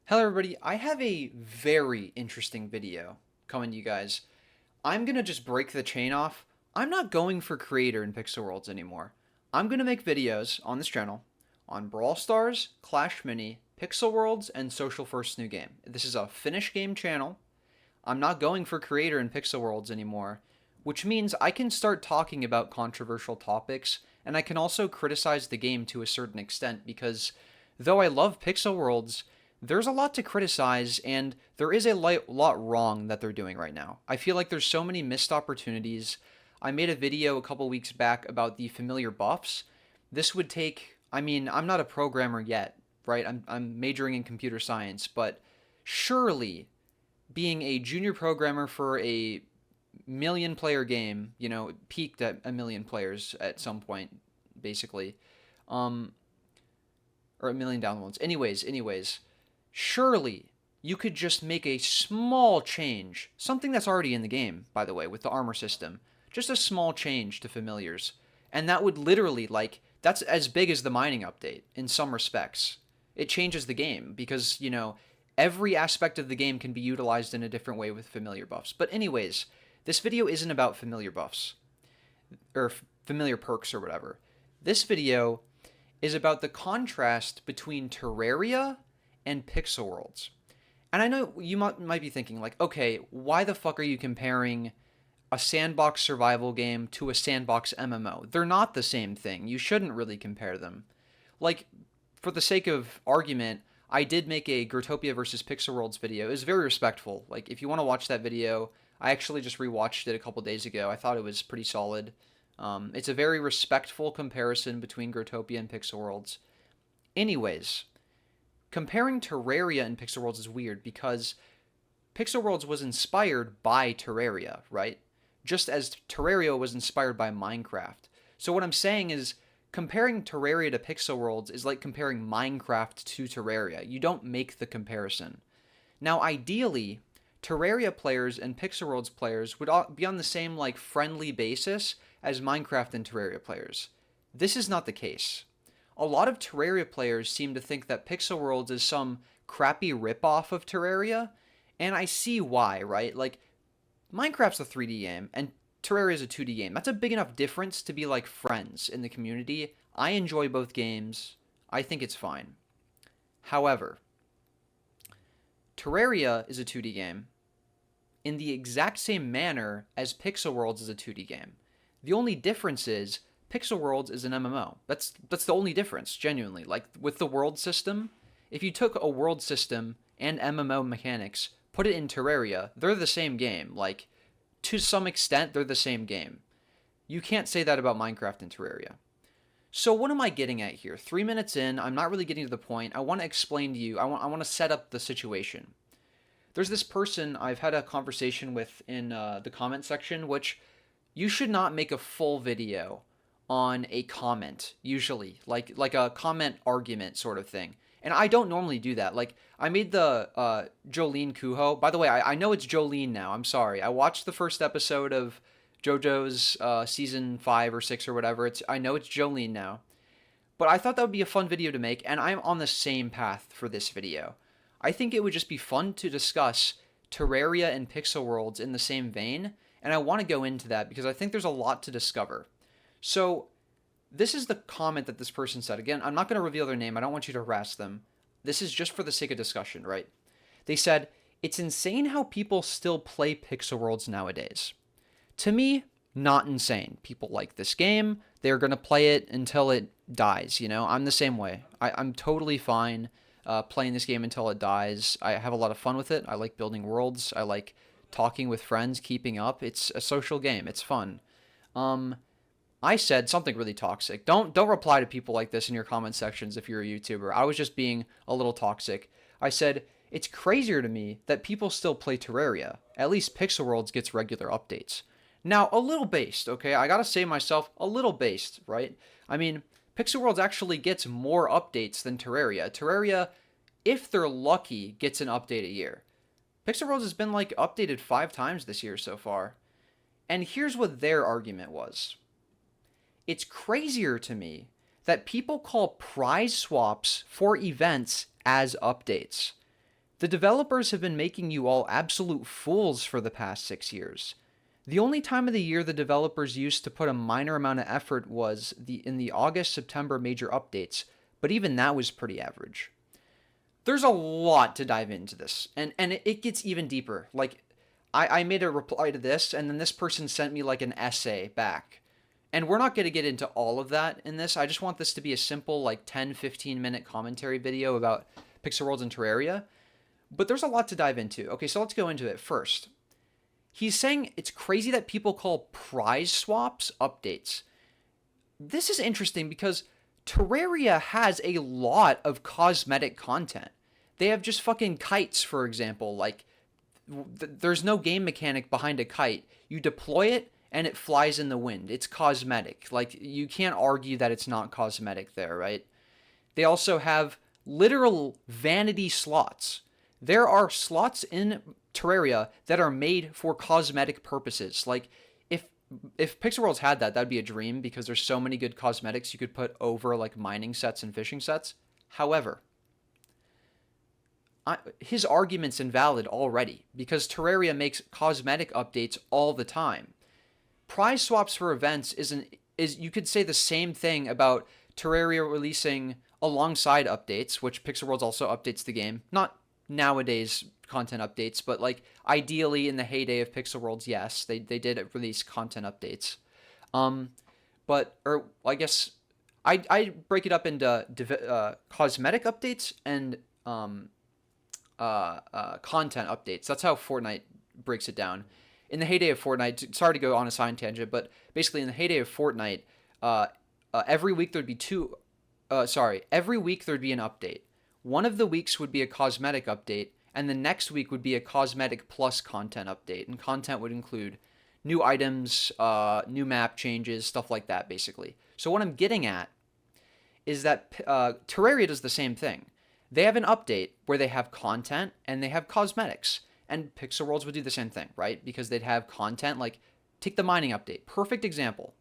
Hello everybody, I have a very interesting video coming to you guys. I'm gonna just break the chain off. I'm not going for creator in Pixel Worlds anymore. I'm gonna make videos on this channel on Brawl Stars, Clash Mini, Pixel Worlds, and Social First New Game. This is a finish game channel. I'm not going for creator in Pixel Worlds anymore, which means I can start talking about controversial topics, and I can also criticize the game to a certain extent because though I love Pixel Worlds, there's a lot to criticize, and there is a lot wrong that they're doing right now. I feel like there's so many missed opportunities. I made a video a couple weeks back about the familiar buffs. This would take, I'm not a programmer yet, right? I'm majoring in computer science, but surely being a junior programmer for a million player game, peaked at a million players at some point, basically, um, or a million downloads. Anyways, surely you could just make a small change, something that's already in the game, by the way, with the armor system, just a small change to familiars, and that would literally, that's as big as the mining update in some respects. It changes the game because, every aspect of the game can be utilized in a different way with familiar buffs. But anyways, this video isn't about familiar buffs or familiar perks or whatever. This video is about the contrast between Terraria and Pixel Worlds. And I know you might be thinking, okay, why the fuck are you comparing a sandbox survival game to a sandbox MMO? They're not the same thing. You shouldn't really compare them. For the sake of argument, I did make a Growtopia versus Pixel Worlds video. It was very respectful. If you want to watch that video, I actually just rewatched it a couple days ago. I thought it was pretty solid. It's a very respectful comparison between Growtopia and Pixel Worlds. Anyways, comparing Terraria and Pixel Worlds is weird because Pixel Worlds was inspired by Terraria, right? Just as Terraria was inspired by Minecraft. So what I'm saying is comparing Terraria to Pixel Worlds is like comparing Minecraft to Terraria. You don't make the comparison. Now, ideally, Terraria players and Pixel Worlds players would be on the same friendly basis as Minecraft and Terraria players. This is not the case. A lot of Terraria players seem to think that Pixel Worlds is some crappy ripoff of Terraria, and I see why, right? Minecraft's a 3D game, and Terraria is a 2D game. That's a big enough difference to be friends in the community. I enjoy both games. I think it's fine. However, Terraria is a 2D game in the exact same manner as Pixel Worlds is a 2D game. The only difference is Pixel Worlds is an MMO. That's the only difference, genuinely. With the world system, if you took a world system and MMO mechanics, put it in Terraria, they're the same game. To some extent, they're the same game. You can't say that about Minecraft and Terraria. So what am I getting at here? 3 minutes in, I'm not really getting to the point. I want to explain to you, I want to set up the situation. There's this person I've had a conversation with in the comment section, which you should not make a full video on a comment, usually, like a comment argument sort of thing. And I don't normally do that. I made the Jolene Kuho. By the way, I know it's Jolene now. I'm sorry. I watched the first episode of JoJo's season 5 or 6 or whatever. I know it's Jolene now. But I thought that would be a fun video to make, and I'm on the same path for this video. I think it would just be fun to discuss Terraria and Pixel Worlds in the same vein, and I want to go into that because I think there's a lot to discover. So, this is the comment that this person said. Again, I'm not going to reveal their name. I don't want you to harass them. This is just for the sake of discussion, right? They said, "It's insane how people still play Pixel Worlds nowadays." To me, not insane. People like this game. They're going to play it until it dies, I'm the same way. I'm totally fine playing this game until it dies. I have a lot of fun with it. I like building worlds. I like talking with friends, keeping up. It's a social game. It's fun. I said something really toxic. Don't reply to people like this in your comment sections if you're a YouTuber. I was just being a little toxic. I said, "It's crazier to me that people still play Terraria. At least Pixel Worlds gets regular updates." Now, a little based, okay? I gotta say myself, a little based, right? Pixel Worlds actually gets more updates than Terraria. Terraria, if they're lucky, gets an update a year. Pixel Worlds has been updated 5 times this year so far. And here's what their argument was. It's crazier to me that people call prize swaps for events as updates. The developers have been making you all absolute fools for the past 6 years. The only time of the year the developers used to put a minor amount of effort was in the August-September major updates, but even that was pretty average. There's a lot to dive into this, and it gets even deeper. Like, I made a reply to this, and then this person sent me like an essay back. And we're not going to get into all of that in this. I just want this to be a simple like 10-15 minute commentary video about Pixel Worlds and Terraria. But there's a lot to dive into. Okay, so let's go into it first. He's saying it's crazy that people call prize swaps updates. This is interesting because Terraria has a lot of cosmetic content. They have just fucking kites, for example. Like, there's no game mechanic behind a kite. You deploy it, and it flies in the wind. It's cosmetic. Like, you can't argue that it's not cosmetic there, right? They also have literal vanity slots. There are slots in Terraria that are made for cosmetic purposes. Like, if Pixel Worlds had that, that'd be a dream because there's so many good cosmetics you could put over like mining sets and fishing sets. However, his argument's invalid already because Terraria makes cosmetic updates all the time. Prize swaps for events is you could say the same thing about Terraria releasing alongside updates, which Pixel Worlds also updates the game. Not nowadays content updates, but like ideally in the heyday of Pixel Worlds, yes, they did release content updates. Or I guess I break it up into cosmetic updates and content updates. That's how Fortnite breaks it down. In the heyday of Fortnite, sorry to go on a side tangent, but basically in the heyday of Fortnite, every week there'd be every week there'd be an update. One of the weeks would be a cosmetic update, and the next week would be a cosmetic plus content update. And content would include new items, new map changes, stuff like that, basically. So what I'm getting at is that Terraria does the same thing. They have an update where they have content and they have cosmetics. And Pixel Worlds would do the same thing, right? Because they'd have content like, take the mining update. Perfect example.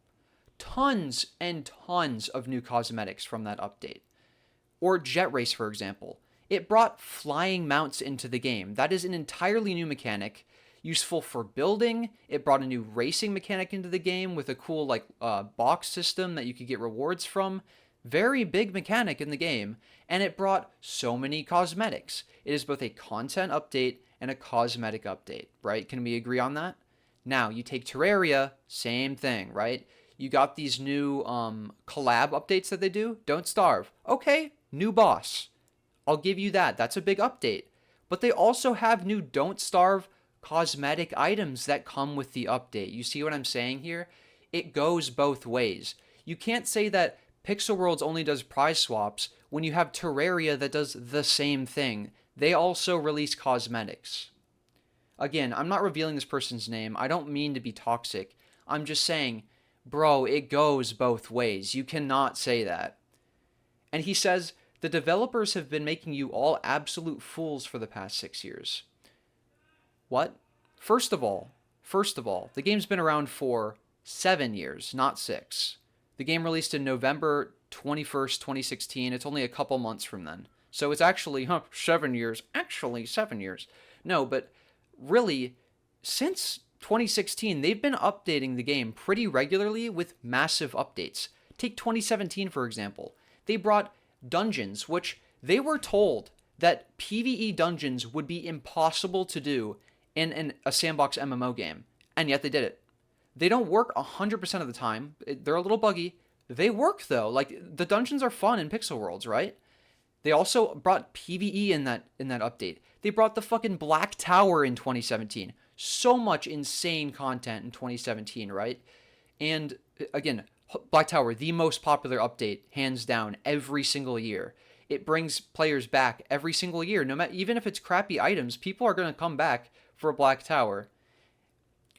Tons and tons of new cosmetics from that update. Or Jet Race, for example. It brought flying mounts into the game. That is an entirely new mechanic, useful for building. It brought a new racing mechanic into the game with a cool like box system that you could get rewards from. Very big mechanic in the game. And it brought so many cosmetics. It is both a content update and a cosmetic update, right? Can we agree on that? Now, you take Terraria, same thing, right? You got these new collab updates that they do. Don't Starve. Okay, new boss. I'll give you that. That's a big update. But they also have new Don't Starve cosmetic items that come with the update. You see what I'm saying here? It goes both ways. You can't say that Pixel Worlds only does prize swaps when you have Terraria that does the same thing. They also release cosmetics. Again, I'm not revealing this person's name. I don't mean to be toxic. I'm just saying, bro, it goes both ways. You cannot say that. And he says, the developers have been making you all absolute fools for the past 6 years. What? First of all, the game's been around for 7 years, not 6. The game released in November 21st, 2016. It's only a couple months from then. So it's actually, 7 years. Actually, 7 years. No, but really, since 2016, they've been updating the game pretty regularly with massive updates. Take 2017, for example. They brought dungeons, which they were told that PvE dungeons would be impossible to do in a sandbox MMO game, and yet they did it. They don't work 100% of the time. They're a little buggy. They work, though. Like, the dungeons are fun in Pixel Worlds, right? They also brought PvE in that update. They brought the fucking Black Tower in 2017. So much insane content in 2017, right? And again, Black Tower, the most popular update, hands down, every single year. It brings players back every single year. No matter, even if it's crappy items, people are going to come back for Black Tower.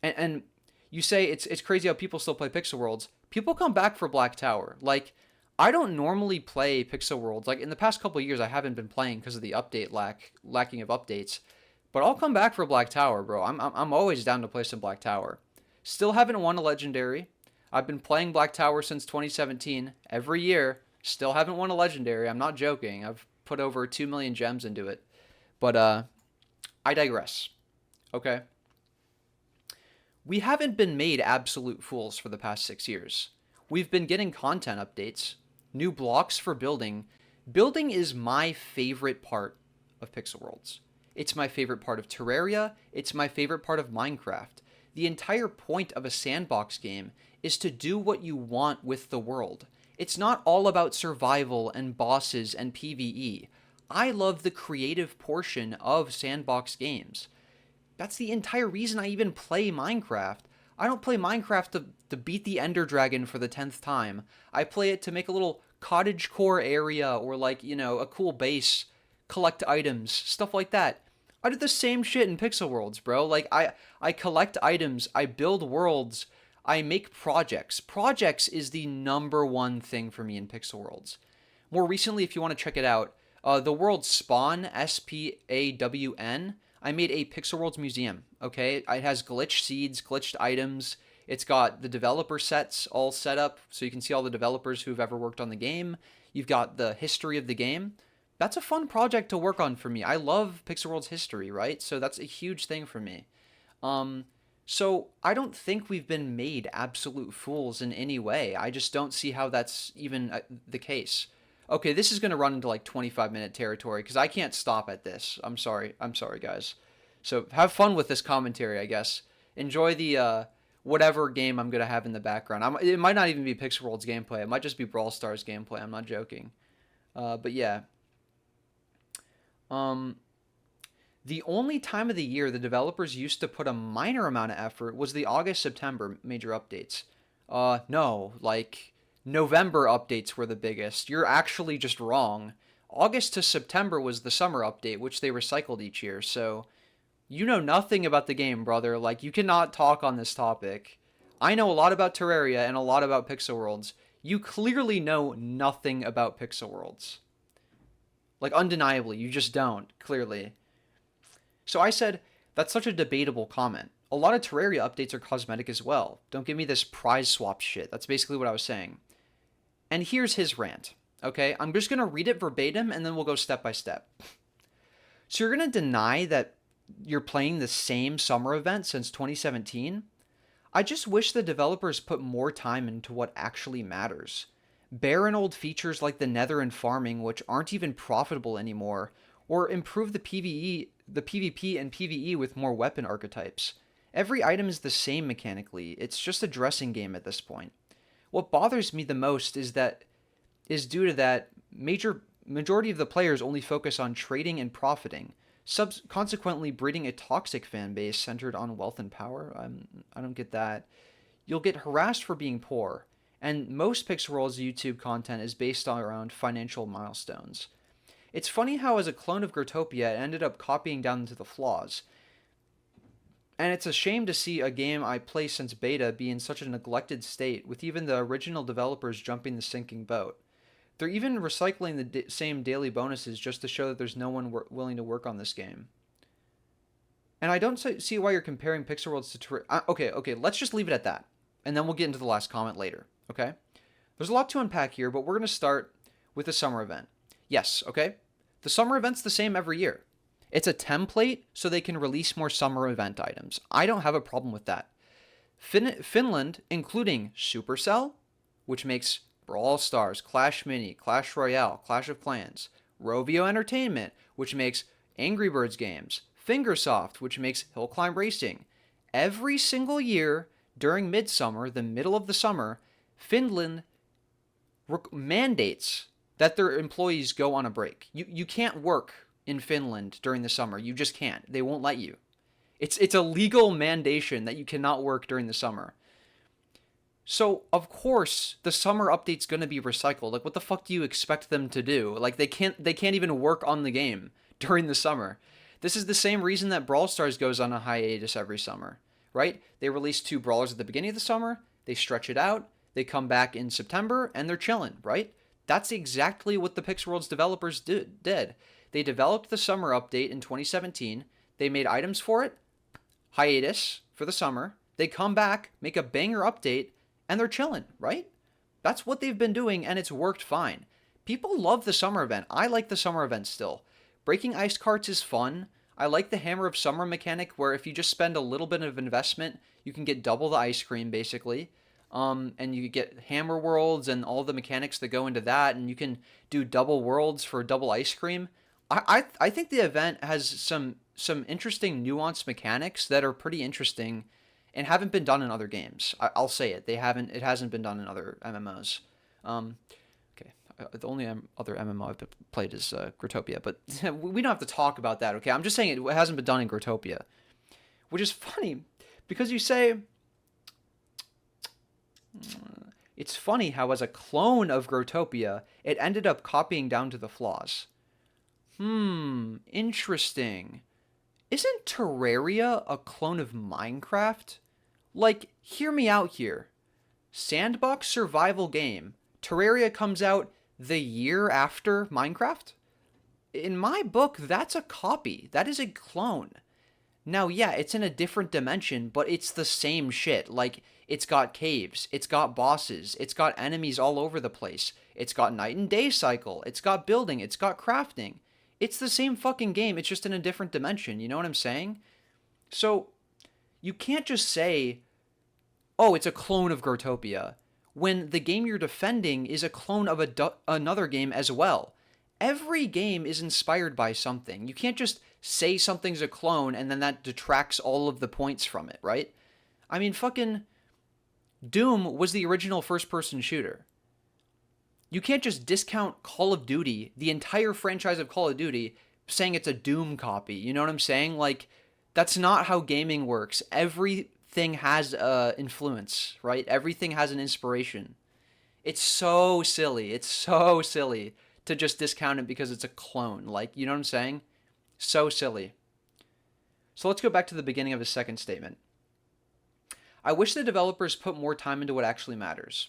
And you say it's crazy how people still play Pixel Worlds. People come back for Black Tower. Like, I don't normally play Pixel Worlds. Like, in the past couple of years, I haven't been playing because of the update lacking of updates. But I'll come back for Black Tower, bro. I'm always down to play some Black Tower. Still haven't won a Legendary. I've been playing Black Tower since 2017. Every year. Still haven't won a Legendary. I'm not joking. I've put over 2 million gems into it. But I digress. Okay? We haven't been made absolute fools for the past 6 years. We've been getting content updates, new blocks for building. Building is my favorite part of Pixel Worlds. It's my favorite part of Terraria. It's my favorite part of Minecraft. The entire point of a sandbox game is to do what you want with the world. It's not all about survival and bosses and PvE. I love the creative portion of sandbox games. That's the entire reason I even play Minecraft. I don't play Minecraft to beat the Ender Dragon for the 10th time. I play it to make a little cottage core area or like, a cool base, collect items, stuff like that. I do the same shit in Pixel Worlds, bro. Like I collect items, I build worlds, I make projects. Projects is the number one thing for me in Pixel Worlds. More recently, if you want to check it out, the world Spawn, Spawn, I made a Pixel Worlds museum, okay? It has glitched seeds, glitched items. It's got the developer sets all set up, so you can see all the developers who've ever worked on the game. You've got the history of the game. That's a fun project to work on for me. I love Pixel Worlds history, right? So that's a huge thing for me. So I don't think we've been made absolute fools in any way. I just don't see how that's even the case. Okay, this is going to run into like 25-minute territory because I can't stop at this. I'm sorry, guys. So have fun with this commentary, I guess. Enjoy the whatever game I'm going to have in the background. It might not even be Pixel Worlds gameplay. It might just be Brawl Stars gameplay. I'm not joking. But yeah. The only time of the year the developers used to put a minor amount of effort was the August-September major updates. No, like November updates were the biggest. You're actually just wrong. August to September was the summer update, which they recycled each year, so you know nothing about the game, brother. Like, you cannot talk on this topic. I know a lot about Terraria and a lot about Pixel Worlds. You clearly know nothing about Pixel Worlds. Like, undeniably, you just don't, clearly. So I said, that's such a debatable comment. A lot of Terraria updates are cosmetic as well. Don't give me this prize swap shit. That's basically what I was saying. And here's his rant, okay? I'm just going to read it verbatim, and then we'll go step by step. So you're going to deny that you're playing the same summer event since 2017? I just wish the developers put more time into what actually matters. Barren old features like the nether and farming, which aren't even profitable anymore, or improve the PvP and PvE with more weapon archetypes. Every item is the same mechanically. It's just a dressing game at this point. What bothers me the most is due to that majority of the players only focus on trading and profiting, consequently breeding a toxic fan base centered on wealth and power. I don't get that. You'll get harassed for being poor, and most Pixel Worlds YouTube content is based around financial milestones. It's funny how as a clone of Growtopia, it ended up copying down into the flaws. And it's a shame to see a game I play since beta be in such a neglected state, with even the original developers jumping the sinking boat. They're even recycling the same daily bonuses just to show that there's no one willing to work on this game. And I don't see why you're comparing Pixel Worlds to okay, let's just leave it at that. And then we'll get into the last comment later, okay? There's a lot to unpack here, but we're going to start with the summer event. Yes, okay? The summer event's the same every year. It's a template so they can release more summer event items. I don't have a problem with that. Finland, including Supercell, which makes Brawl Stars, Clash Mini, Clash Royale, Clash of Clans, Rovio Entertainment, which makes Angry Birds games, Fingersoft, which makes Hill Climb Racing. Every single year during midsummer, the middle of the summer, Finland mandates that their employees go on a break. You can't work in Finland during the summer. You just can't. They won't let you. It's a legal mandation that you cannot work during the summer. So, of course, the summer update's going to be recycled. Like, what the fuck do you expect them to do? Like, they can't even work on the game during the summer. This is the same reason that Brawl Stars goes on a hiatus every summer, right? They release 2 brawlers at the beginning of the summer, they stretch it out, they come back in September, and they're chilling, right? That's exactly what the Pixel Worlds developers did. They developed the summer update in 2017. They made items for it, hiatus for the summer. They come back, make a banger update, and they're chilling, right? That's what they've been doing, and it's worked fine. People love the summer event. I like the summer event still. Breaking ice carts is fun. I like the Hammer of Summer mechanic where if you just spend a little bit of investment, you can get double the ice cream basically. And you get hammer worlds and all the mechanics that go into that, and you can do double worlds for double ice cream. I think the event has some interesting nuanced mechanics that are pretty interesting and haven't been done in other games. I'll say it. They haven't. It hasn't been done in other MMOs. Okay, the only other MMO I've played is Grotopia, but we don't have to talk about that. Okay, I'm just saying it hasn't been done in Grotopia, which is funny because you say it's funny how as a clone of Grotopia, it ended up copying down to the flaws. Interesting. Isn't Terraria a clone of Minecraft? Like, hear me out here. Sandbox survival game. Terraria comes out the year after Minecraft? In my book, that's a copy. That is a clone. Now, yeah, it's in a different dimension, but it's the same shit. Like, it's got caves, it's got bosses, it's got enemies all over the place, it's got night and day cycle, it's got building, it's got crafting. It's the same fucking game, it's just in a different dimension, you know what I'm saying? So, you can't just say, oh, it's a clone of Grotopia, when the game you're defending is a clone of another game as well. Every game is inspired by something. You can't just say something's a clone and then that detracts all of the points from it, right? I mean, fucking Doom was the original first-person shooter. You can't just discount Call of Duty, the entire franchise of Call of Duty, saying it's a Doom copy. You know what I'm saying? Like, that's not how gaming works. Everything has influence, right? Everything has an inspiration. It's so silly. It's so silly to just discount it because it's a clone. Like, you know what I'm saying? So silly. So let's go back to the beginning of his second statement. I wish the developers put more time into what actually matters.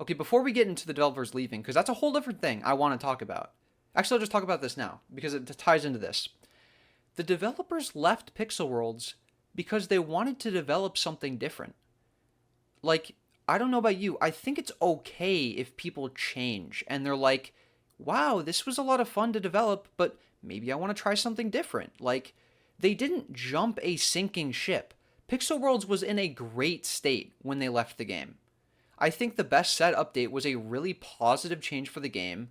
Okay, before we get into the developers leaving, because that's a whole different thing I want to talk about. Actually, I'll just talk about this now, because it ties into this. The developers left Pixel Worlds because they wanted to develop something different. Like, I don't know about you, I think it's okay if people change, and they're like, wow, this was a lot of fun to develop, but maybe I want to try something different. Like, they didn't jump a sinking ship. Pixel Worlds was in a great state when they left the game. I think the Best Set update was a really positive change for the game.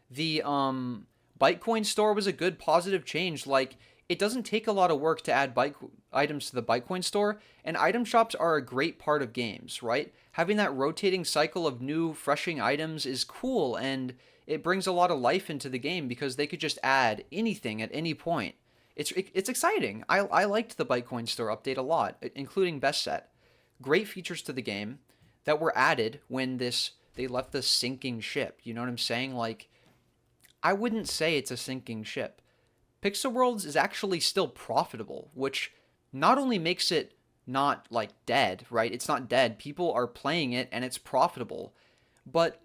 The Bytecoin store was a good positive change. Like, it doesn't take a lot of work to add items to the Bytecoin store, and item shops are a great part of games, right? Having that rotating cycle of new, freshing items is cool, and it brings a lot of life into the game because they could just add anything at any point. It's exciting. I liked the Bytecoin store update a lot, including Best Set. Great features to the game that were added when they left the sinking ship. You know what I'm saying? Like, I wouldn't say it's a sinking ship. Pixel Worlds is actually still profitable, which not only makes it not, like, dead, right? It's not dead. People are playing it and it's profitable. But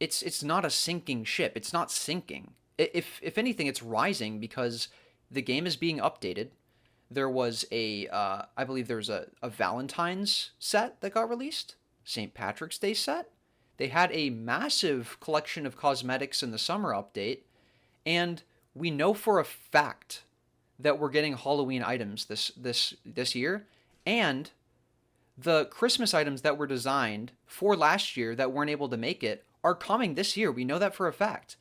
it's not a sinking ship. It's not sinking. If anything, it's rising because the game is being updated. There was I believe there was a Valentine's set that got released, St. Patrick's Day set. They had a massive collection of cosmetics in the summer update, and we know for a fact that we're getting Halloween items this year, and the Christmas items that were designed for last year that weren't able to make it are coming this year. We know that for a fact.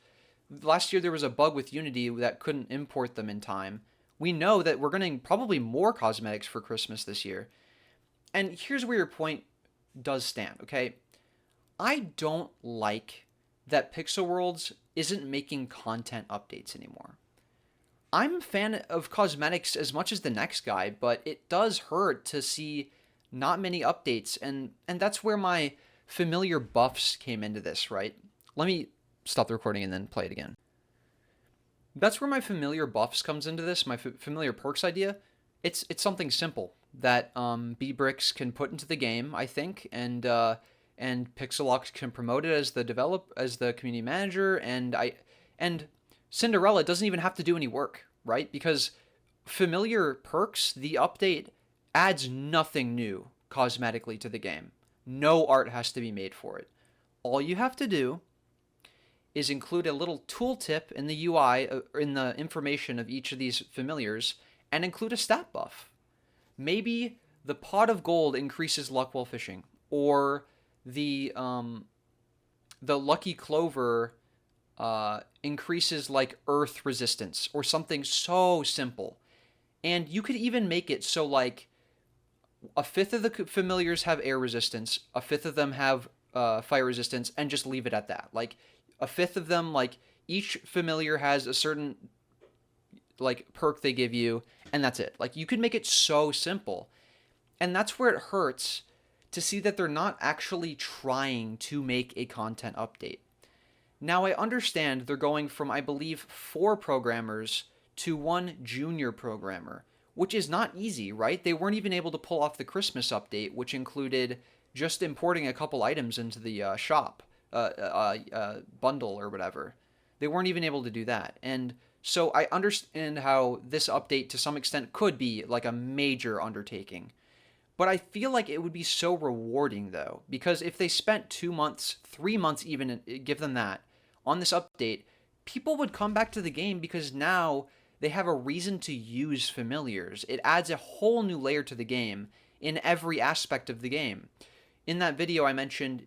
Last year there was a bug with Unity that couldn't import them in time. We know that we're getting probably more cosmetics for Christmas this year. And here's where your point does stand, okay? I don't like that Pixel Worlds isn't making content updates anymore. I'm a fan of cosmetics as much as the next guy, but it does hurt to see not many updates, and that's where my familiar buffs came into this, right? Let me stop the recording and then play it again. That's where my familiar buffs comes into this, my familiar perks idea. It's something simple that B-Bricks can put into the game, I think, and Pixelox can promote it as the community manager, and Cinderella doesn't even have to do any work, right? Because familiar perks, the update adds nothing new cosmetically to the game. No art has to be made for it. All you have to do is include a little tooltip in the UI, in the information of each of these familiars, and include a stat buff. Maybe the pot of gold increases luck while fishing, or the lucky clover increases like earth resistance, or something so simple. And you could even make it so like a fifth of the familiars have air resistance, a fifth of them have fire resistance, and just leave it at that. Like a fifth of them, like each familiar has a certain like perk they give you, and that's it. Like you could make it so simple. And that's where it hurts to see that they're not actually trying to make a content update. Now I understand they're going from, I believe, 4 programmers to 1 junior programmer, which is not easy, right? They weren't even able to pull off the Christmas update, which included just importing a couple items into the shop bundle or whatever. They weren't even able to do that. And so I understand how this update to some extent could be like a major undertaking. But I feel like it would be so rewarding though, because if they spent 2 months, 3 months even, give them that, on this update, people would come back to the game because now they have a reason to use familiars. It adds a whole new layer to the game in every aspect of the game. In that video I mentioned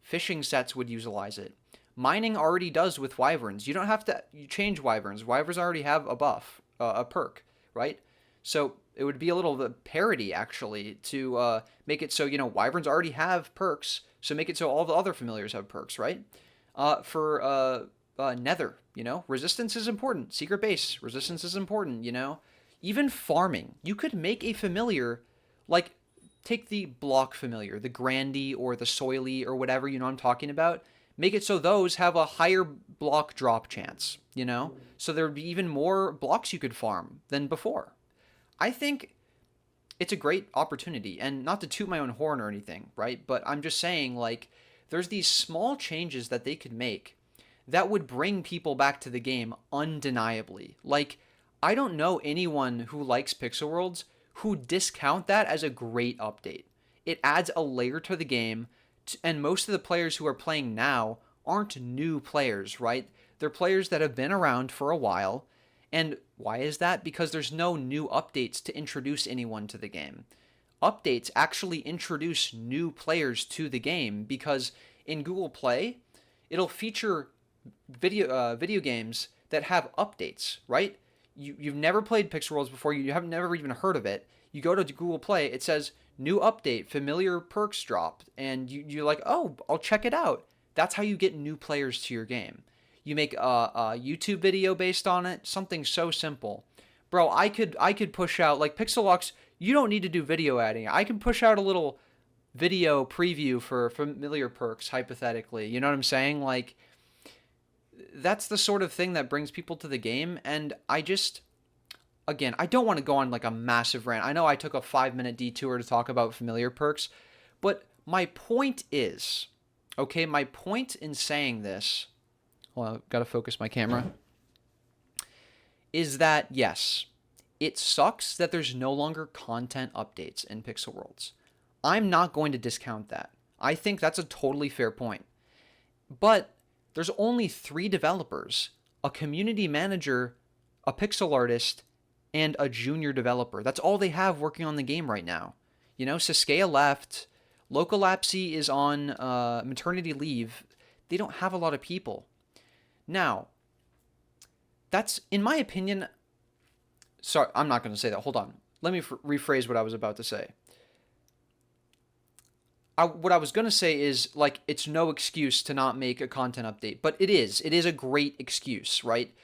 fishing sets would utilize it. Mining already does with wyverns. You don't have to change wyverns. Wyverns already have a buff, a perk, right? So it would be a little parody actually to make it so, wyverns already have perks, so make it so all the other familiars have perks, right? For nether, resistance is important. Secret base, resistance is important, Even farming. You could make a familiar, like, take the block familiar, the Grandy or the Soily or whatever, I'm talking about. Make it so those have a higher block drop chance, So there would be even more blocks you could farm than before. I think it's a great opportunity, and not to toot my own horn or anything, right? But I'm just saying, like, there's these small changes that they could make that would bring people back to the game undeniably. Like, I don't know anyone who likes Pixel Worlds who discount that as a great update. It adds a layer to the game, and most of the players who are playing now aren't new players, right? They're players that have been around for a while. And why is that? Because there's no new updates to introduce anyone to the game. Updates actually introduce new players to the game because in Google Play, it'll feature video games that have updates, right? You've never played Pixel Worlds before, you have never even heard of it. You go to Google Play, it says, new update, familiar perks dropped, and you're like, oh, I'll check it out. That's how you get new players to your game. You make a YouTube video based on it, something so simple. Bro, I could push out, like Pixelworlds, you don't need to do video adding. I can push out a little video preview for familiar perks, hypothetically. You know what I'm saying? Like, that's the sort of thing that brings people to the game, and again, I don't want to go on like a massive rant. I know I took a 5-minute detour to talk about familiar perks, but my point is, my point in saying this, well, I've got to focus my camera, is that, yes, it sucks that there's no longer content updates in Pixel Worlds. I'm not going to discount that. I think that's a totally fair point. But there's only 3 developers, a community manager, a pixel artist, and a junior developer. That's all they have working on the game right now. Saskia left, Localapsy is on maternity leave. They don't have a lot of people. Now, that's, in my opinion, sorry, I'm not going to say that. Hold on. Let me rephrase what I was about to say. What I was going to say is, like, it's no excuse to not make a content update, but it is. It is a great excuse, right?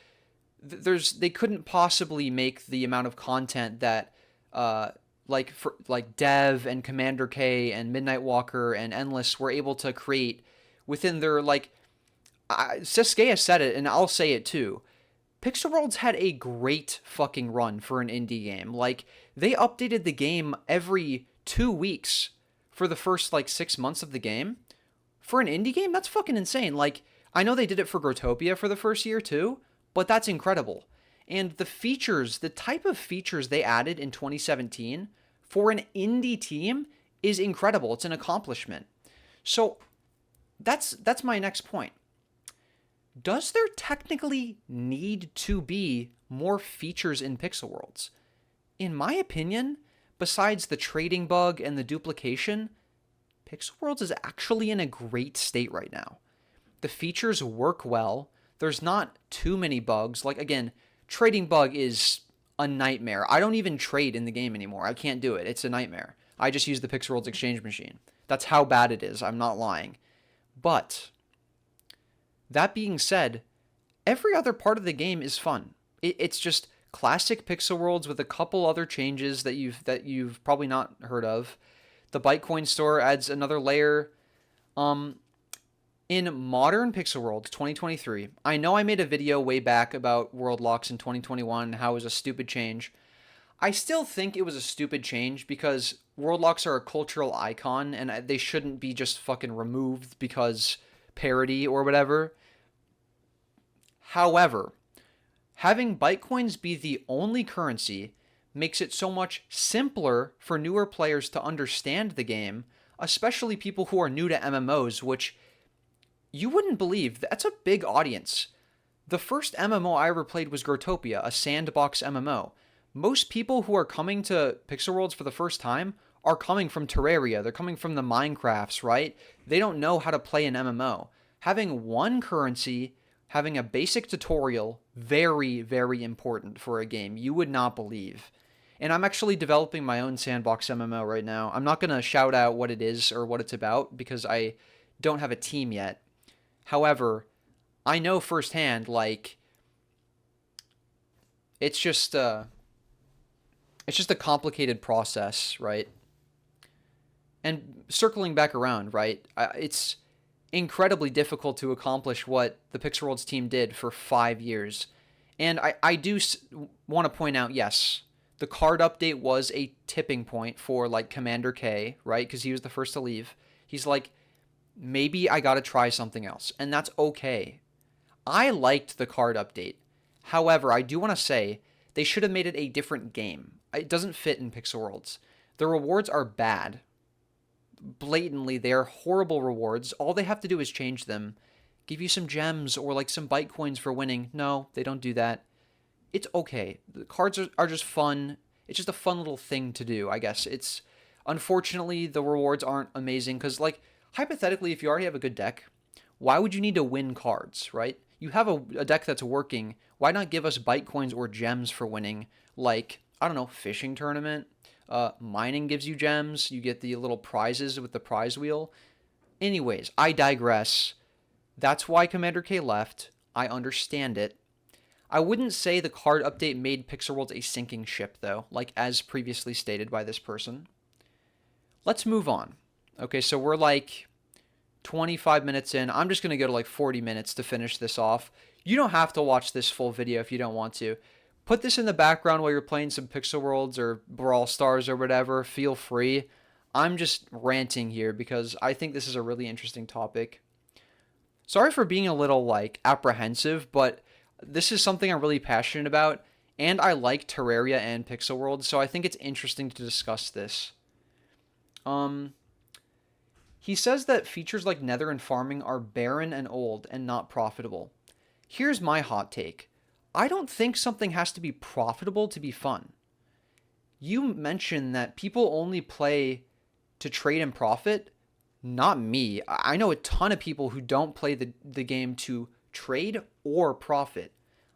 They couldn't possibly make the amount of content that, Dev and Commander K and Midnight Walker and Endless were able to create within their, Saskia said it, and I'll say it too. Pixel Worlds had a great fucking run for an indie game. Like, they updated the game every 2 weeks for the first, 6 months of the game. For an indie game, that's fucking insane. Like, I know they did it for Growtopia for the first year too, but that's incredible. And the features, the type of features they added in 2017 for an indie team is incredible. It's an accomplishment. So that's my next point. does there technically need to be more features in Pixel Worlds? In my opinion, besides the trading bug and the duplication, Pixel Worlds is actually in a great state right now. The features work well. There's not too many bugs. Like, again, trading bug is a nightmare. I don't even trade in the game anymore. I can't do it. It's a nightmare. I just use the Pixel Worlds exchange machine. That's how bad it is. I'm not lying. But that being said, every other part of the game is fun. It's just classic Pixel Worlds with a couple other changes that you've probably not heard of. The Bytecoin store adds another layer. In modern Pixel Worlds 2023, I know I made a video way back about world locks in 2021, how it was a stupid change. I still think it was a stupid change because world locks are a cultural icon and they shouldn't be just fucking removed because parody or whatever. However, having Bytecoins be the only currency makes it so much simpler for newer players to understand the game, especially people who are new to MMOs, which you wouldn't believe. That's a big audience. The first MMO I ever played was Growtopia, a sandbox MMO. Most people who are coming to Pixel Worlds for the first time are coming from Terraria. They're coming from the Minecrafts, right? They don't know how to play an MMO. Having one currency, having a basic tutorial, very, very important for a game. You would not believe. And I'm actually developing my own sandbox MMO right now. I'm not going to shout out what it is or what it's about because I don't have a team yet. However, I know firsthand, like, it's just a complicated process, right? And circling back around, right? It's incredibly difficult to accomplish what the Pixel Worlds team did for 5 years. And I do want to point out, yes, the card update was a tipping point for, like, Commander K, right? Because he was the first to leave. He's like, maybe I gotta try something else. And that's okay. I liked the card update. However, I do want to say they should have made it a different game. It doesn't fit in Pixel Worlds. The rewards are bad. Blatantly, they are horrible rewards. All they have to do is change them. Give you some gems or like some Bytecoins for winning. No, they don't do that. It's okay. The cards are just fun. It's just a fun little thing to do, I guess. It's unfortunately the rewards aren't amazing because, like, hypothetically, if you already have a good deck, why would you need to win cards, right? You have a deck that's working. Why not give us Bytecoins or gems for winning? Like, I don't know, fishing tournament. Mining gives you gems. You get the little prizes with the prize wheel. Anyways, I digress. That's why Commander K left. I understand it. I wouldn't say the card update made Pixel Worlds a sinking ship, though, like as previously stated by this person. Let's move on. Okay, so we're like 25 minutes in. I'm just going to go to like 40 minutes to finish this off. You don't have to watch this full video if you don't want to. Put this in the background while you're playing some Pixel Worlds or Brawl Stars or whatever. Feel free. I'm just ranting here because I think this is a really interesting topic. Sorry for being a little like apprehensive, but this is something I'm really passionate about, and I like Terraria and Pixel World, so I think it's interesting to discuss this. He says that features like Nether and farming are barren and old and not profitable. Here's my hot take. I don't think something has to be profitable to be fun. You mentioned that people only play to trade and profit. Not me. I know a ton of people who don't play the game to trade or profit.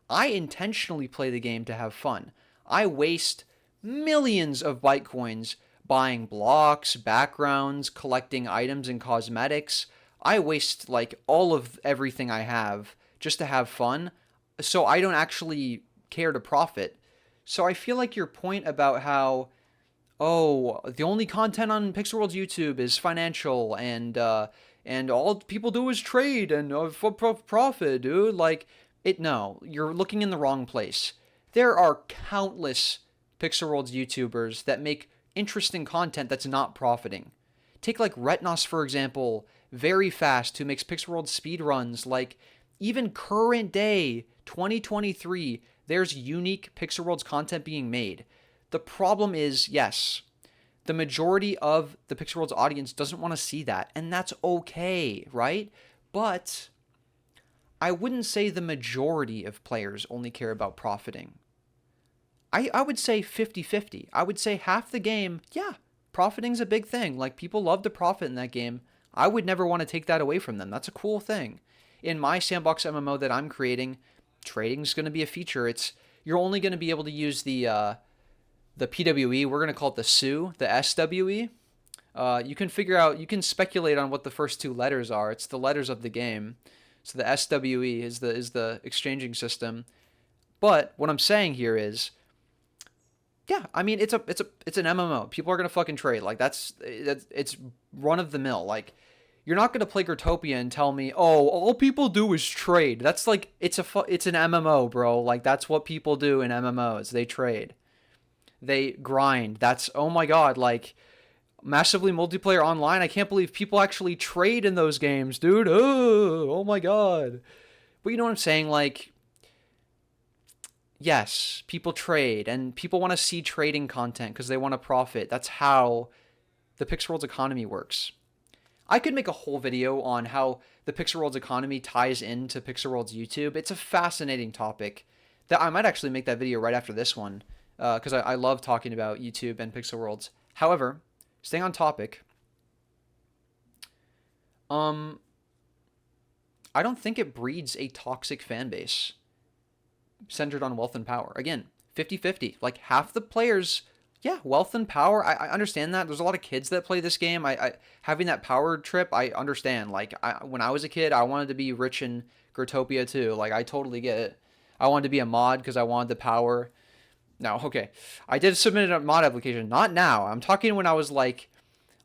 I intentionally play the game to have fun. I waste millions of Bytecoins buying blocks, backgrounds, collecting items and cosmetics. I waste like all of everything I have just to have fun, so I don't actually care to profit. So I feel like your point about how, oh, the only content on Pixel World's YouTube is financial and all people do is trade and for profit, dude. Like, no, you're looking in the wrong place. There are countless Pixel World's YouTubers that make interesting content that's not profiting. Take like Retnos, for example, very fast, who makes Pixel World speedruns. Like, even current day, 2023, there's unique Pixel World's content being made. The problem is, yes, the majority of the Pixel World's audience doesn't want to see that, and that's okay, right? But I wouldn't say the majority of players only care about profiting. I would say 50-50. I would say half the game, yeah, profiting's a big thing. Like, people love to profit in that game. I would never want to take that away from them. That's a cool thing. In my sandbox MMO that I'm creating, trading's going to be a feature. You're only going to be able to use the PWE. We're going to call it the SUE, the SWE. You can speculate on what the first two letters are. It's the letters of the game. So the SWE is the exchanging system. But what I'm saying here is, yeah, I mean, it's an MMO. People are gonna fucking trade. Like, it's run of the mill. Like, you're not gonna play Growtopia and tell me, oh, all people do is trade. That's like, it's an MMO, bro. Like, that's what people do in MMOs. They trade. They grind. That's, oh my god, like, massively multiplayer online. I can't believe people actually trade in those games, dude. Oh my god. But you know what I'm saying? Like, yes, people trade, and people want to see trading content because they want to profit. That's how the Pixelworlds economy works. I could make a whole video on how the Pixelworlds economy ties into Pixelworlds YouTube. It's a fascinating topic that I might actually make that video right after this one, because I love talking about YouTube and Pixelworlds. However, staying on topic, I don't think it breeds a toxic fan base centered on wealth and power. Again, 50-50. Like, half the players, yeah, wealth and power. I understand that. There's a lot of kids that play this game. I having that power trip, I understand. Like, when I was a kid, I wanted to be rich in Growtopia too. Like, I totally get it. I wanted to be a mod because I wanted the power. Now, okay, I did submit a mod application. Not now. I'm talking when I was like,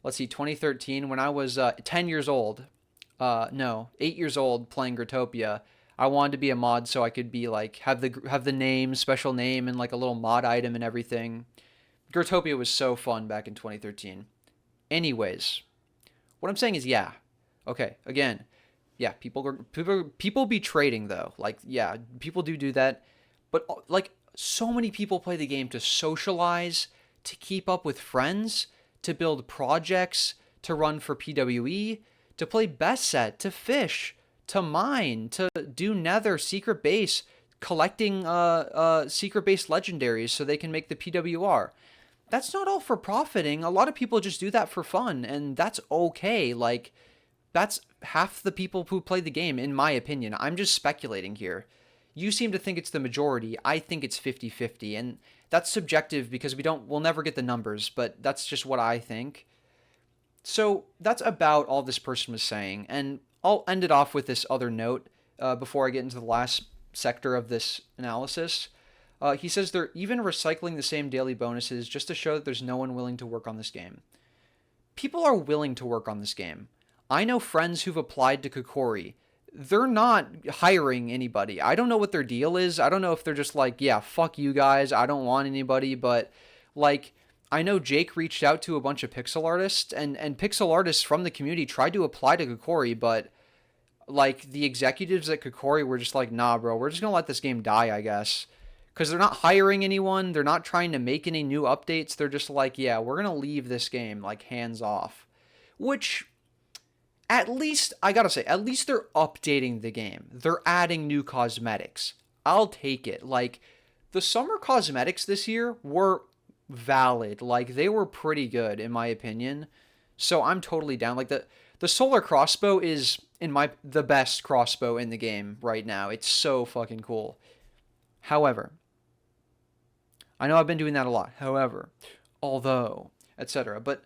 let's see, 2013, when I was 10 years old. No, 8 years old playing Growtopia. I wanted to be a mod so I could be like, have the name, special name, and like a little mod item and everything. Growtopia was so fun back in 2013. Anyways, what I'm saying is, yeah, okay, again, yeah, people be trading though. Like, yeah, people do that, but like, so many people play the game to socialize, to keep up with friends, to build projects, to run for PWE, to play best set, to fish, to mine, to do nether, secret base, collecting secret base legendaries so they can make the PWR. That's not all for profiting. A lot of people just do that for fun, and that's okay. Like, that's half the people who play the game, in my opinion. I'm just speculating here. You seem to think it's the majority. I think it's 50-50, and that's subjective because we'll never get the numbers, but that's just what I think. So that's about all this person was saying, and I'll end it off with this other note before I get into the last sector of this analysis. He says they're even recycling the same daily bonuses just to show that there's no one willing to work on this game. People are willing to work on this game. I know friends who've applied to Kokori. They're not hiring anybody. I don't know what their deal is. I don't know if they're just like, yeah, fuck you guys, I don't want anybody, but like, I know Jake reached out to a bunch of pixel artists, and pixel artists from the community tried to apply to Kokori, but like, the executives at Kokori were just like, nah, bro, we're just gonna let this game die, I guess. Because they're not hiring anyone, they're not trying to make any new updates, they're just like, yeah, we're gonna leave this game, like, hands off. Which, at least, I gotta say, at least they're updating the game. They're adding new cosmetics. I'll take it. Like, the summer cosmetics this year were valid. Like, they were pretty good, in my opinion. So I'm totally down. Like, the solar crossbow is the best crossbow in the game right now. It's so fucking cool. However, I know I've been doing that a lot. However, although, etc. But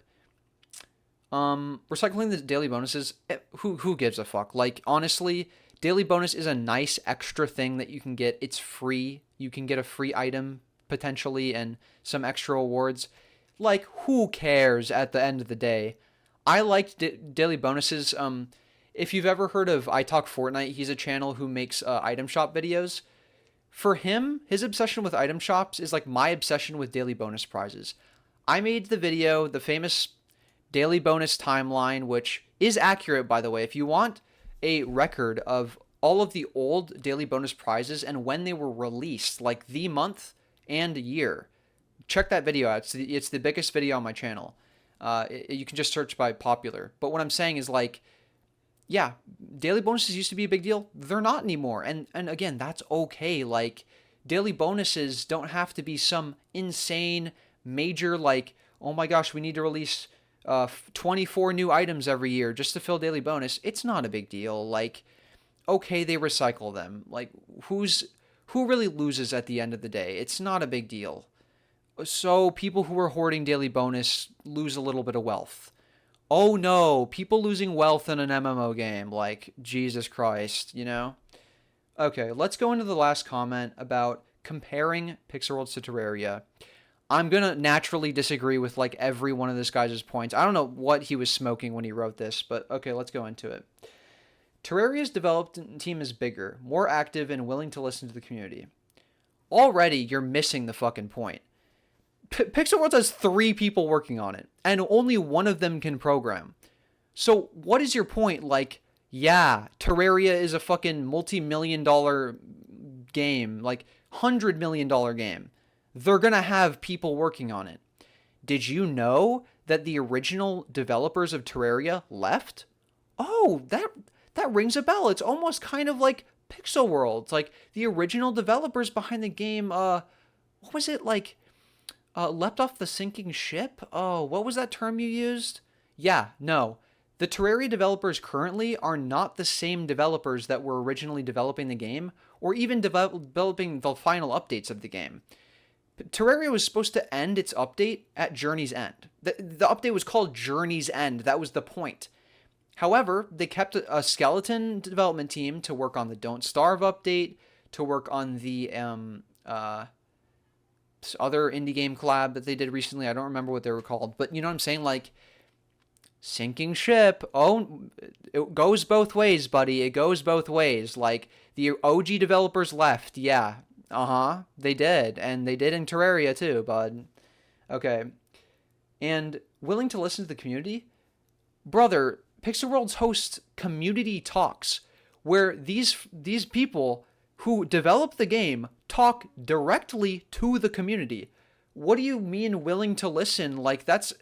recycling the daily bonuses, who gives a fuck? Like, honestly, daily bonus is a nice extra thing that you can get. It's free. You can get a free item potentially and some extra rewards. Like, who cares at the end of the day? I liked daily bonuses. If you've ever heard of I Talk Fortnite, he's a channel who makes item shop videos. For him, his obsession with item shops is like my obsession with daily bonus prizes. I made the video, the famous daily bonus timeline, which is accurate, by the way. If you want a record of all of the old daily bonus prizes and when they were released, like the month and year, check that video out. It's the biggest video on my channel. You can just search by popular. But what I'm saying is, like, yeah, daily bonuses used to be a big deal. They're not anymore. And again, that's okay. Like daily bonuses don't have to be some insane major like, oh my gosh, we need to release 24 new items every year just to fill daily bonus. It's not a big deal. Like okay, they recycle them. Like who really loses at the end of the day? It's not a big deal. So people who are hoarding daily bonus lose a little bit of wealth. Oh no, people losing wealth in an MMO game. Like, Jesus Christ, you know? Okay, let's go into the last comment about comparing Pixel Worlds to Terraria. I'm gonna naturally disagree with like every one of this guy's points. I don't know what he was smoking when he wrote this, but okay, let's go into it. Terraria's development team is bigger, more active, and willing to listen to the community. Already, you're missing the fucking point. Pixel Worlds has 3 people working on it, and only one of them can program. So, what is your point? Like, yeah, Terraria is a fucking multi-million-dollar game, like $100 million game. They're gonna have people working on it. Did you know that the original developers of Terraria left? Oh, that rings a bell. It's almost kind of like Pixel Worlds. Like the original developers behind the game, what was it like? Leapt off the sinking ship? Oh, what was that term you used? Yeah, no. The Terraria developers currently are not the same developers that were originally developing the game, or even developing the final updates of the game. Terraria was supposed to end its update at Journey's End. The update was called Journey's End. That was the point. However, they kept a skeleton development team to work on the Don't Starve update, to work on the other indie game collab that they did recently. I don't remember what they were called, but you know what I'm saying? Like, sinking ship. Oh, it goes both ways, buddy. It goes both ways. Like, the OG developers left. Yeah. They did. And they did in Terraria too, bud. Okay. And willing to listen to the community? Brother, Pixel Worlds hosts community talks where these people who develop the game talk directly to the community. What do you mean willing to listen? Like that's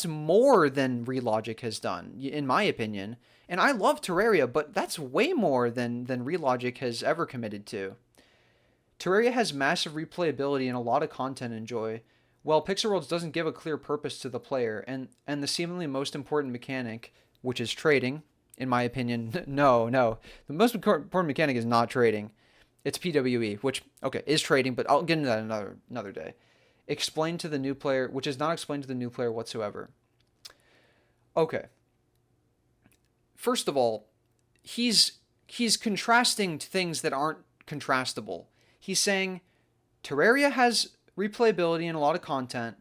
more than Relogic has done, in my opinion. And I love Terraria, but that's way more than Relogic has ever committed to. Terraria has massive replayability and a lot of content to enjoy, while Pixel Worlds doesn't give a clear purpose to the player, and the seemingly most important mechanic, which is trading, in my opinion, no. The most important mechanic is not trading. It's PWE, which, okay, is trading, but I'll get into that another day. Explained to the new player, which is not explained to the new player whatsoever. Okay. First of all, he's contrasting things that aren't contrastable. He's saying Terraria has replayability and a lot of content.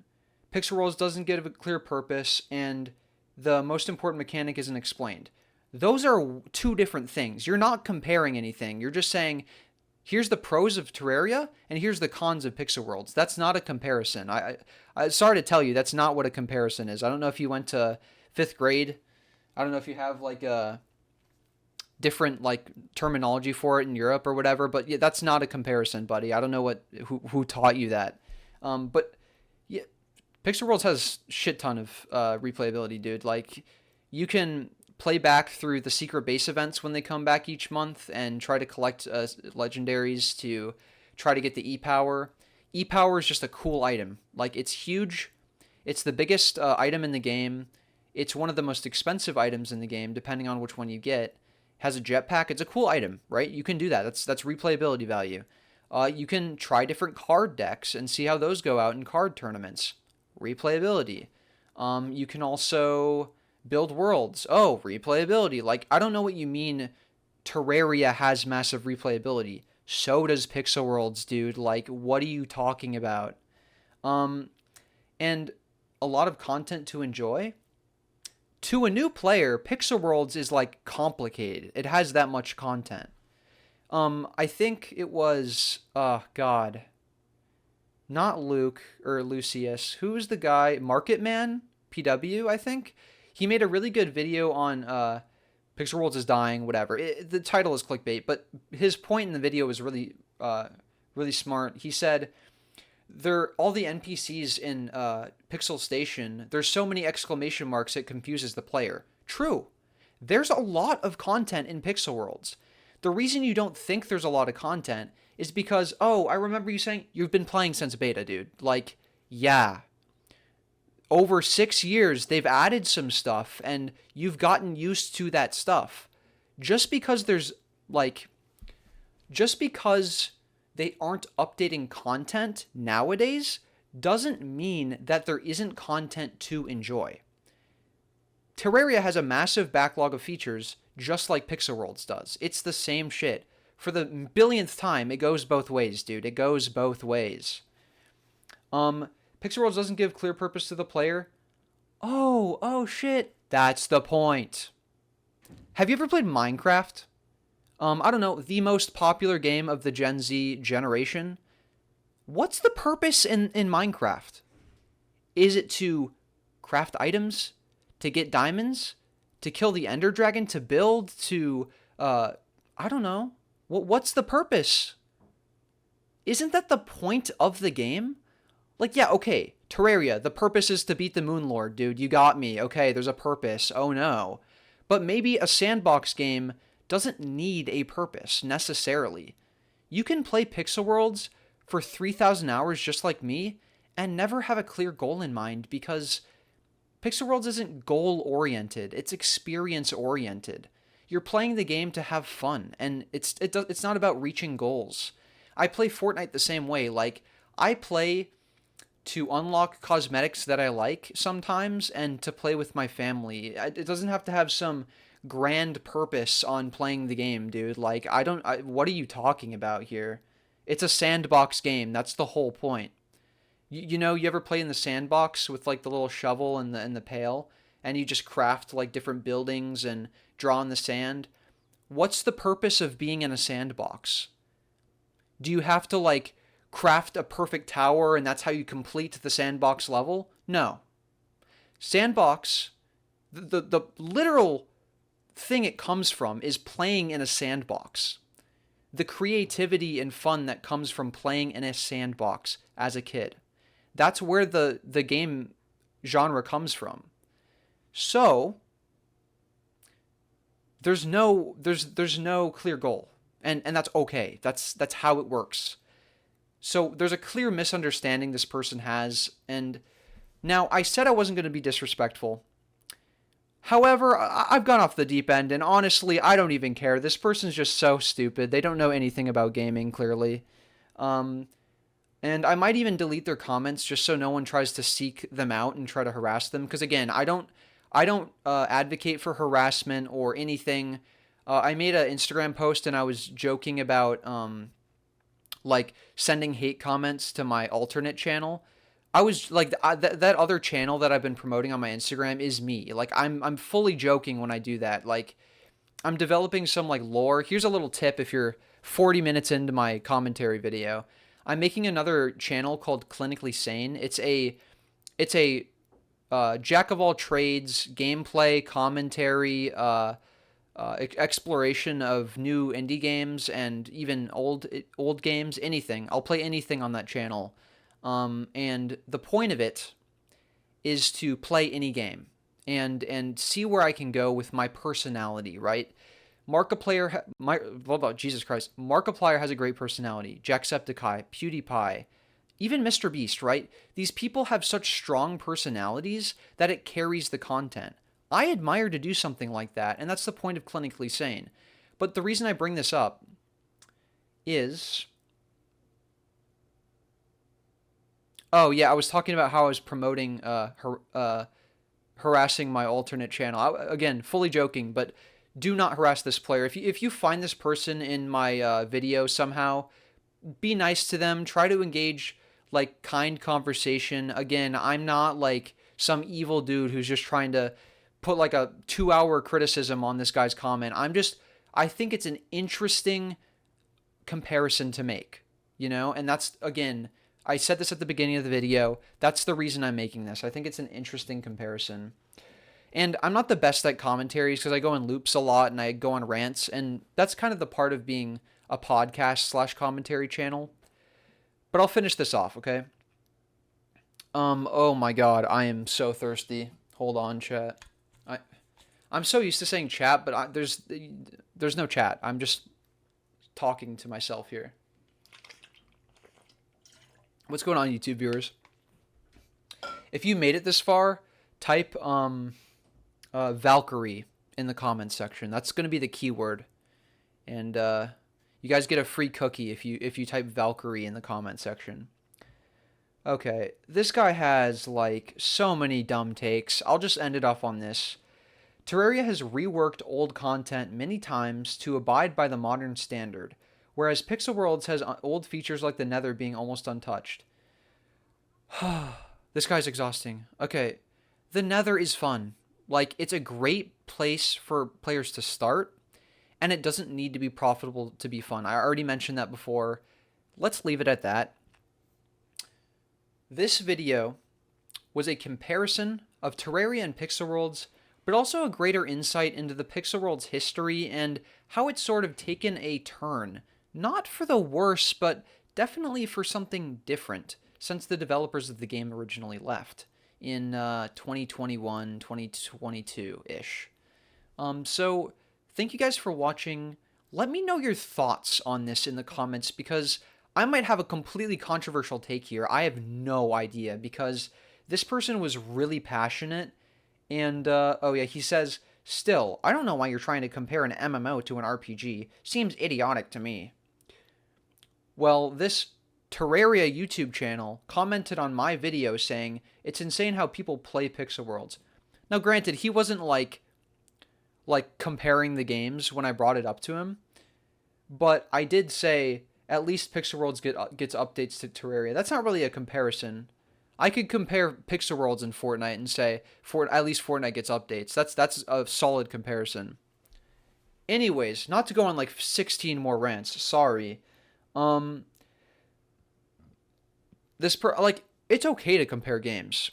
Pixel Worlds doesn't give a clear purpose, and the most important mechanic isn't explained. Those are 2 different things. You're not comparing anything. You're just saying, here's the pros of Terraria, and here's the cons of Pixel Worlds. That's not a comparison. I sorry to tell you, that's not what a comparison is. I don't know if you went to 5th grade. I don't know if you have like a different like terminology for it in Europe or whatever, but yeah, that's not a comparison, buddy. I don't know who taught you that. But yeah, Pixel Worlds has shit ton of replayability, dude. Like you can play back through the secret base events when they come back each month and try to collect legendaries to try to get the E-Power. E-Power is just a cool item. Like it's huge. It's the biggest item in the game. It's one of the most expensive items in the game, depending on which one you get. Has a jetpack. It's a cool item, right? You can do that. That's replayability value. You can try different card decks and see how those go out in card tournaments. Replayability. You can also build worlds. Oh, replayability. Like, I don't know what you mean Terraria has massive replayability. So does Pixel Worlds, dude. Like, what are you talking about? And a lot of content to enjoy. To a new player, Pixel Worlds is like complicated. It has that much content. I think it was, God, not Luke or Lucius. Who's the guy? Market Man? PW, I think. He made a really good video on Pixel Worlds is dying, whatever. The title is clickbait, but his point in the video was really, really smart. He said, all the NPCs in Pixel Station, there's so many exclamation marks it confuses the player. True. There's a lot of content in Pixel Worlds. The reason you don't think there's a lot of content is because, oh, I remember you saying you've been playing since beta, dude. Like, yeah. Over 6 years, they've added some stuff, and you've gotten used to that stuff. Just because there's, like, just because they aren't updating content nowadays doesn't mean that there isn't content to enjoy. Terraria has a massive backlog of features, just like Pixel Worlds does. It's the same shit. For the billionth time, it goes both ways, dude. It goes both ways. Pixel Worlds doesn't give clear purpose to the player. Oh shit. That's the point. Have you ever played Minecraft? I don't know, the most popular game of the Gen Z generation. What's the purpose in Minecraft? Is it to craft items? To get diamonds? To kill the Ender Dragon? To build? To, I don't know. What's the purpose? Isn't that the point of the game? Like, yeah, okay, Terraria, the purpose is to beat the Moon Lord, dude. You got me. Okay, there's a purpose. Oh no. But maybe a sandbox game doesn't need a purpose, necessarily. You can play Pixel Worlds for 3,000 hours just like me, and never have a clear goal in mind, because Pixel Worlds isn't goal-oriented, it's experience-oriented. You're playing the game to have fun, and it's not about reaching goals. I play Fortnite the same way. Like, I play to unlock cosmetics that I like sometimes, and to play with my family. It doesn't have to have some grand purpose on playing the game, dude. Like, what are you talking about here? It's a sandbox game. That's the whole point. You know, you ever play in the sandbox with like the little shovel and the pail, and you just craft like different buildings and draw in the sand? What's the purpose of being in a sandbox? Do you have to like craft a perfect tower and that's how you complete the sandbox level? No. Sandbox, the literal thing it comes from is playing in a sandbox. The creativity and fun that comes from playing in a sandbox as a kid. That's where the game genre comes from. So there's no clear goal. And that's okay. That's how it works. So there's a clear misunderstanding this person has, and now I said I wasn't going to be disrespectful. However, I've gone off the deep end, and honestly, I don't even care. This person's just so stupid. They don't know anything about gaming, clearly. And I might even delete their comments just so no one tries to seek them out and try to harass them. Because again, I don't advocate for harassment or anything. I made an Instagram post and I was joking about like sending hate comments to my alternate channel. I was like, that other channel that I've been promoting on my Instagram is me. Like, I'm fully joking when I do that. Like, I'm developing some like lore. Here's a little tip if you're 40 minutes into my commentary video. I'm making another channel called Clinically Sane. It's a jack of all trades, gameplay, commentary, exploration of new indie games and even old games, anything. I'll play anything on that channel. And the point of it is to play any game and see where I can go with my personality, right? Markiplier has a great personality. Jacksepticeye, PewDiePie, even Mr. Beast, right? These people have such strong personalities that it carries the content. I admire to do something like that, and that's the point of Clinically Sane. But the reason I bring this up is... Oh, yeah, I was talking about how I was promoting harassing my alternate channel. Again, fully joking, but do not harass this player. If you find this person in my video somehow, be nice to them. Try to engage, like, kind conversation. Again, I'm not, like, some evil dude who's just trying to put, like, a 2-hour criticism on this guy's comment. I think it's an interesting comparison to make, you know? And that's, again... I said this at the beginning of the video. That's the reason I'm making this. I think it's an interesting comparison. And I'm not the best at commentaries because I go in loops a lot and I go on rants. And that's kind of the part of being a podcast / commentary channel. But I'll finish this off, okay? Oh my god, I am so thirsty. Hold on, chat. I'm so used to saying chat, but there's no chat. I'm just talking to myself here. What's going on, YouTube viewers? If you made it this far, type Valkyrie in the comments section. That's going to be the keyword, and you guys get a free cookie if you type Valkyrie in the comment section. Okay, this guy has like so many dumb takes. I'll just end it off on this. Terraria has reworked old content many times to abide by the modern standard, whereas Pixel Worlds has old features like the Nether being almost untouched. This guy's exhausting. Okay, the Nether is fun. Like, it's a great place for players to start, and it doesn't need to be profitable to be fun. I already mentioned that before. Let's leave it at that. This video was a comparison of Terraria and Pixel Worlds, but also a greater insight into the Pixel Worlds history and how it's sort of taken a turn. Not for the worse, but definitely for something different since the developers of the game originally left in 2021, 2022-ish. So thank you guys for watching. Let me know your thoughts on this in the comments, because I might have a completely controversial take here. I have no idea, because this person was really passionate. And, oh yeah, he says, still, I don't know why you're trying to compare an MMO to an RPG. Seems idiotic to me. Well, this Terraria YouTube channel commented on my video saying, it's insane how people play Pixel Worlds. Now, granted, he wasn't, like comparing the games when I brought it up to him. But I did say, at least Pixel Worlds gets updates to Terraria. That's not really a comparison. I could compare Pixel Worlds and Fortnite and say, at least Fortnite gets updates. That's a solid comparison. Anyways, not to go on like 16 more rants. Sorry. It's okay to compare games.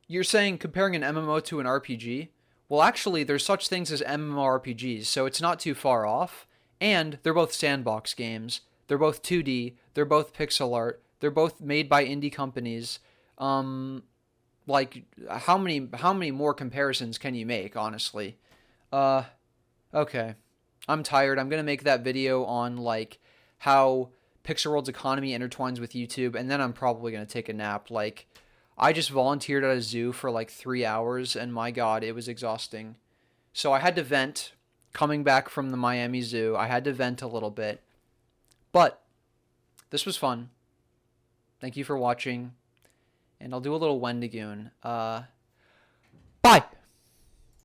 You're saying comparing an MMO to an RPG? Well, actually, there's such things as MMORPGs, so it's not too far off. And they're both sandbox games. They're both 2D. They're both pixel art. They're both made by indie companies. Like, how many more comparisons can you make, honestly? Okay. I'm tired. I'm gonna make that video on, like, how Pixel World's economy intertwines with YouTube, and then I'm probably gonna take a nap. Like, I just volunteered at a zoo for, like, 3 hours, and my god, it was exhausting. So I had to vent. Coming back from the Miami Zoo, I had to vent a little bit. But this was fun. Thank you for watching, and I'll do a little Wendigoon. Bye!